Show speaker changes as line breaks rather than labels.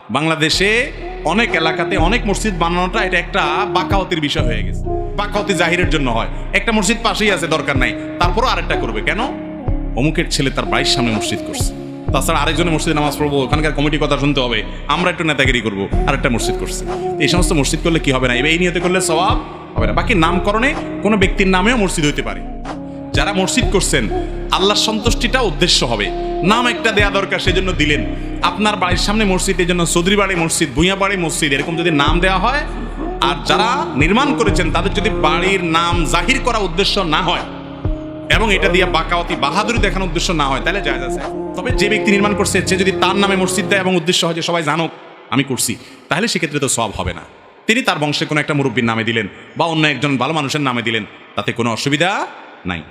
বাংলাদেশে অনেক এলাকাতে অনেক মসজিদ বানানোটা এটা একটা বাকাওয়াতির বিষয় হয়ে গেছে। বাকাওয়াতি জাহিরের জন্য হয়, একটা মসজিদ পাশেই আছে, দরকার নাই, তারপরও আরেকটা করবে কেন? অমুকের ছেলে তার বাড়ির সামনে মসজিদ করছে, তাছাড়া আরেকজনের মসজিদে নামাজ পড়বো, ওখানকার কমিটির কথা শুনতে হবে, আমরা একটু নেতাগিরি করবো, আরেকটা মসজিদ করছে। এই সমস্ত মসজিদ করলে কি হবে না, এই নিয়তে করলে সওয়াব হবে না। বাকি নামকরণে কোনো ব্যক্তির নামেও মসজিদ হইতে পারে। যারা মসজিদ করছেন আল্লাহর সন্তুষ্টিটা উদ্দেশ্য হবে, নাম একটা দেয়া দরকার, সেজন্য দিলেন। আপনার বাড়ির সামনে মসজিদ, এই জন্য চৌধুরী বাড়ি মসজিদ, ভূঁইয়া বাড়ি মসজিদ, এরকম যদি নাম দেওয়া হয়, আর যারা নির্মাণ করেছেন তাদের যদি বাড়ির নাম জাহির করা উদ্দেশ্য না হয় এবং এটা দিয়ে বাকাওয়াতি বাহাদুরি দেখানোর উদ্দেশ্য না হয়, তাহলে জায়েজ আছে। তবে যে ব্যক্তি নির্মাণ করছে সে যদি তার নামে মসজিদ দেয় এবং উদ্দেশ্য হয় যে সবাই জানুক আমি করছি, তাহলে সেক্ষেত্রে তো সওয়াব হবে না। তিনি তার বংশে কোনো একটা মুরব্বীর নামে দিলেন বা অন্য একজন ভালো মানুষের নামে দিলেন, তাতে কোনো অসুবিধা নাই।